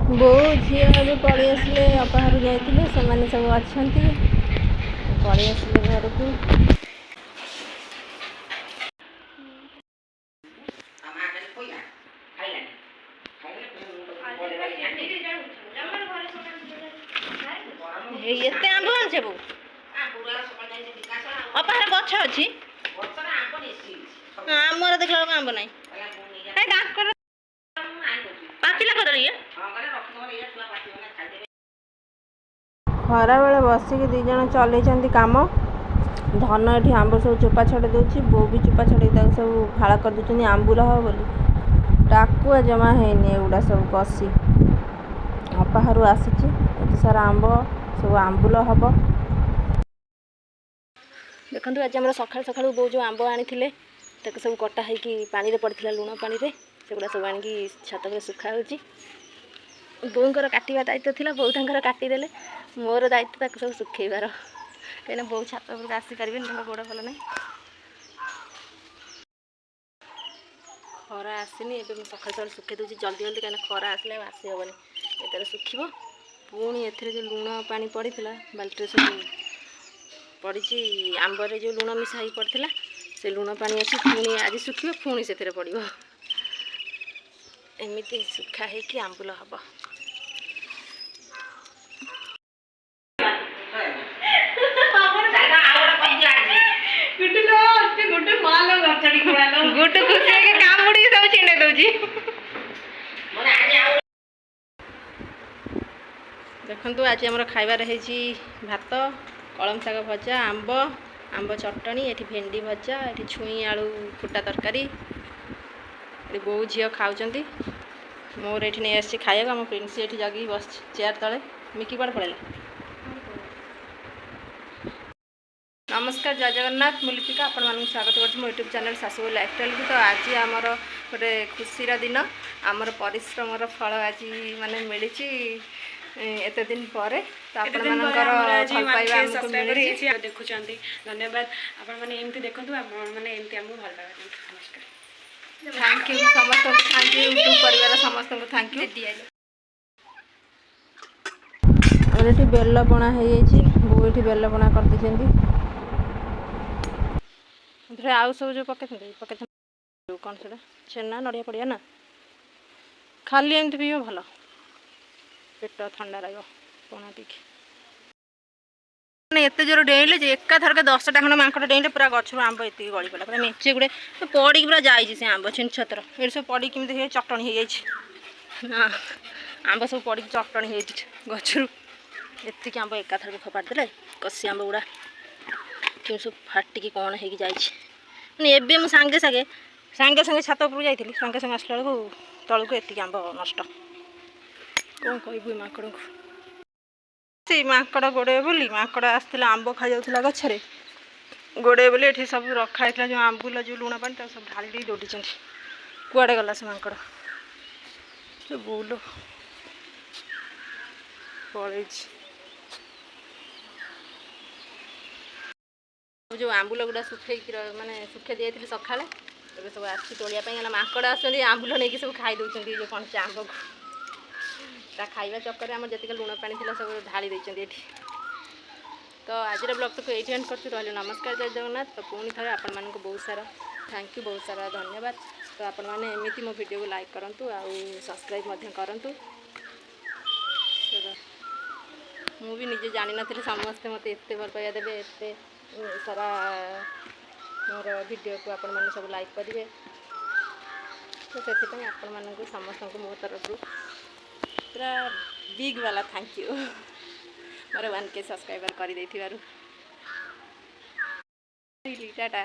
ବୋଉ ଝିଅ ଏବେ ପଳେଇ ଆସିଲେ ଅପା ଘରକୁ ଯାଇଥିଲେ ସେମାନେ ସବୁ ଅଛନ୍ତି ପଳେଇ ଆସିଲେ ଘରକୁ। ଏତେ ଆମ୍ବ ଆଣିছে ବୋଉ ଅପାର ଗଛ ଅଛି ଆମର ଦେଖିଲା ବେଳକୁ ଆମ୍ବ ନାହିଁ ପାଚିଲା କଦଳୀ ଖରାବେଳେ ବସିକି 2 ଜଣ ଚଲେଇଛନ୍ତି କାମ। ଧନ ଏଠି ଆମ୍ବ ସବୁ ଚୋପା ଛଡ଼େଇ ଦେଉଛି, ବୋଉ ବି ଚୋପା ଛଡ଼େଇ ତାକୁ ସବୁ ଫାଳ କରିଦେଉଛନ୍ତି ଆମ୍ବୁଲ ହେବ ବୋଲି। ଟାକୁଆ ଜମା ହେଇନି ଏଗୁଡ଼ା ସବୁ କଷି। ଅପା ଘରୁ ଆସିଛି ଏତେ ସାରା ଆମ୍ବ ସବୁ ଆମ୍ବୁଲ ହେବ। ଦେଖନ୍ତୁ ଆଜି ଆମର ସକାଳୁ ସକାଳୁ ବୋଉ ଯେଉଁ ଆମ୍ବ ଆଣିଥିଲେ ତାକୁ ସବୁ କଟା ହେଇକି ପାଣିରେ ପଡ଼ିଥିଲା, ଲୁଣ ପାଣିରେ ସେଗୁଡ଼ା ସବୁ ଆଣିକି ଛାତ ଉପରେ ଶୁଖା ହେଉଛି। ବୋଉଙ୍କର କାଟିବା ଦାୟିତ୍ୱ ଥିଲା, ବୋଉ ତାଙ୍କର କାଟିଦେଲେ। ମୋର ଦାୟିତ୍ୱ ତାକୁ ସବୁ ଶୁଖେଇବାର, କାହିଁକିନା ବୋଉ ଛାତ ଉପରକୁ ଆସିପାରିବେନି, ତାଙ୍କ ଗୋଡ଼ ଭଲ ନାହିଁ। ଖରା ଆସିନି, ଏବେ ମୁଁ ସକାଳୁ ସକାଳୁ ଶୁଖେଇ ଦେଉଛି ଜଲ୍ଦି ଜଲ୍ଦି, କାହିଁକିନା ଖରା ଆସିଲେ ଆଉ ଆସି ହେବନି। ଏଥିରେ ଶୁଖିବ। ପୁଣି ଏଥିରେ ଯେଉଁ ଲୁଣ ପାଣି ପଡ଼ିଥିଲା ବାଲ୍ଟିରେ ସବୁ ପଡ଼ିଛି, ଆମ୍ବରେ ଯେଉଁ ଲୁଣ ମିଶା ହେଇକି ପଡ଼ିଥିଲା ସେ ଲୁଣ ପାଣି ଅଛି, ପୁଣି ଆଜି ଶୁଖିବ ପୁଣି ସେଥିରେ ପଡ଼ିବ। ଏମିତି ଶୁଖା ହେଇକି ଆମ୍ବୁଲ ହେବ। ଗୁଟୁ ଖୁସି ହେଇକି କାମୁଡ଼ିକି ସବୁ ଛିଣ୍ଡେଇ ଦେଉଛି। ଦେଖନ୍ତୁ ଆଜି ଆମର ଖାଇବାରେ ହେଇଛି ଭାତ, କଳମ ଶାଗ ଭଜା, ଆମ୍ବ ଚଟଣି, ଏଠି ଭେଣ୍ଡି ଭଜା, ଏଠି ଛୁଇଁ ଆଳୁ ଫୁଟା ତରକାରୀ। ଏଠି ବୋଉ ଝିଅ ଖାଉଛନ୍ତି। ମୋର ଏଠି ନେଇ ଆସିଛି ଖାଇବାକୁ। ଆମ ପ୍ରିନ୍ସି ଏଠି ଜଗିକି ବସିଛି ଚେୟାର ତଳେ। ମିକି କୁଆଡ଼େ ପଳେଇଲା? ନମସ୍କାର, ଜୟ ଜଗନ୍ନାଥ। ମୁଁ ଲିପିକା, ଆପଣମାନଙ୍କୁ ସ୍ୱାଗତ କରୁଛି ମୋ ୟୁଟ୍ୟୁବ୍ ଚ୍ୟାନେଲ୍ ଶାଶୁବୋହୂ ଲାଇଫଷ୍ଟାଇଲ୍କୁ। ତ ଆଜି ଆମର ଗୋଟେ ଖୁସିର ଦିନ, ଆମର ପରିଶ୍ରମର ଫଳ ଆଜି ମାନେ ମିଳିଛି ଏତେ ଦିନ ପରେ। ତ ଆପଣମାନଙ୍କର ଭଲ ପାଇବା ଆମକୁ ମିଳିଛି, ଦେଖୁଛନ୍ତି। ଧନ୍ୟବାଦ। ଆପଣମାନେ ଏମିତି ଦେଖନ୍ତୁ, ଆପଣମାନେ ଏମିତି ଆମକୁ ଭଲ ପାଇବା ଦିଅନ୍ତୁ। ନମସ୍କାର। ଥ୍ୟାଙ୍କ ୟୁ ସମସ୍ତଙ୍କୁ, ଥ୍ୟାଙ୍କ ୟୁ ୟୁଟ୍ୟୁବ୍ ପରିବାର ସମସ୍ତଙ୍କୁ ଥ୍ୟାଙ୍କ ୟୁ। ଆମର ଏଠି ବେଲ ପଣା ହେଇଯାଇଛି, ବୋଉ ଏଠି ବେଲ ପଣା କରିଦେଇଛନ୍ତି। ଏଥିରେ ଆଉ ସବୁ ଯେଉଁ ପକେଇଛନ୍ତି କ'ଣ ସେଇଟା ଛେନା ନଡ଼ିଆ ପଡ଼ିଆ ନା, ଖାଲି ଏମିତି ପିଇବ ଭଲ, ପେଟ ଥଣ୍ଡା ରହିବ ପଣା ପିଇକି। ମାନେ ଏତେ ଜୋର ଡେଇଁଲେ ଯେ ଏକାଥରକେ 10ଟା ଖଣ୍ଡେ ମାଙ୍କଡ଼ ଡେଇଁଲେ, ପୁରା ଗଛରୁ ଆମ୍ବ ଏତିକି ଗଳି ପଡ଼ିଲା, ପୁରା ମେଞ୍ଚେ ଗୁଡ଼େ ପଡ଼ିକି ପୁରା ଯାଇଛି ସେ ଆମ୍ବ ଛିନଛତ୍ର। ଏଠି ସବୁ ପଡ଼ିକି କେମିତି ହେଇ ଚଟଣି ହେଇଯାଇଛି ନା, ଆମ୍ବ ସବୁ ପଡ଼ିକି ଚଟଣି ହେଇଯାଇଛି ଗଛରୁ। ଏତିକି ଆମ୍ବ ଏକାଥରକେ ଫୋପାଡ଼ି ଦେଲେ, କଷି ଆମ୍ବ ଗୁଡ଼ା କେମିତି ସବୁ ଫାଟିକି କ'ଣ ହେଇକି ଯାଇଛି। ମାନେ ଏବେ ମୁଁ ସାଙ୍ଗେ ସାଙ୍ଗେ ଛାତ ଉପରକୁ ଯାଇଥିଲି, ସାଙ୍ଗେ ଆସିଲା ବେଳକୁ ତଳକୁ ଏତିକି ଆମ୍ବ ନଷ୍ଟ। କ'ଣ କହିବୁ ଏ ମାଙ୍କଡ଼ଙ୍କୁ? ସେଇ ମାଙ୍କଡ଼ ଗୋଡ଼େଇବେ ବୋଲି, ମାଙ୍କଡ଼ ଆସିଥିଲା ଆମ୍ବ ଖାଇଯାଉଥିଲା ଗଛରେ, ଗୋଡ଼େଇବେ ବୋଲି ଏଠି ସବୁ ରଖା ହେଇଥିଲା ଯେଉଁ ଆମ୍ବୁଲ ଯେଉଁ ଲୁଣ ପାଣି ତାକୁ ସବୁ ଢାଳି ଦେଇ ଦୌଡ଼ିଛନ୍ତି। କୁଆଡ଼େ ଗଲା ସେ ମାଙ୍କଡ଼? ସେ ବୋଉଲୋ ପଳେଇଛି। ଯେଉଁ ଆମ୍ବୁଲ ଗୁଡ଼ା ଶୁଖେଇକି ମାନେ ଶୁଖେଇ ଦେଇଥିଲି ସକାଳେ, ଏବେ ସବୁ ଆସିଛି ତୋଳିବା ପାଇଁ। ହେଲା ମାଙ୍କଡ଼ ଆସୁଛନ୍ତି, ଆମ୍ବୁଲ ନେଇକି ସବୁ ଖାଇ ଦେଉଛନ୍ତି ଯେଉଁ କଞ୍ଚା ଆମ୍ବକୁ। ତା ଖାଇବା ଚକ୍କରରେ ଆମର ଯେତିକି ଲୁଣ ପାଣି ଥିଲା ସବୁ ଢାଳି ଦେଇଛନ୍ତି ଏଠି। ତ ଆଜିର ବ୍ଲଗ୍ଟିକୁ ଏଇଠି ଏଣ୍ଡ କରୁଛୁ। ରହିଲି ନମସ୍କାର, ଜୟ ଜଗନ୍ନାଥ। ତ ପୁଣି ଥରେ ଆପଣମାନଙ୍କୁ ବହୁତ ସାରା ଥ୍ୟାଙ୍କ ୟୁ, ବହୁତ ସାରା ଧନ୍ୟବାଦ। ତ ଆପଣମାନେ ଏମିତି ମୋ ଭିଡ଼ିଓକୁ ଲାଇକ୍ କରନ୍ତୁ ଆଉ ସବସ୍କ୍ରାଇବ୍ ମଧ୍ୟ କରନ୍ତୁ। ମୁଁ ବି ନିଜେ ଜାଣିନଥିଲି ସମସ୍ତେ ମୋତେ ଏତେ ଭଲ ପାଇବା ଦେବେ, ଏତେ ସାରା ମୋର ଭିଡ଼ିଓକୁ ଆପଣମାନେ ସବୁ ଲାଇକ୍ କରିବେ। ତ ସେଥିପାଇଁ ଆପଣମାନଙ୍କୁ ସମସ୍ତଙ୍କୁ ମୋ ତରଫରୁ ପୁରା ବିଗ୍ ବାଲା ଥ୍ୟାଙ୍କ ୟୁ, ମୋର 1K ସବସ୍କ୍ରାଇବର୍ କରିଦେଇଥିବାରୁ। ଟାଟା।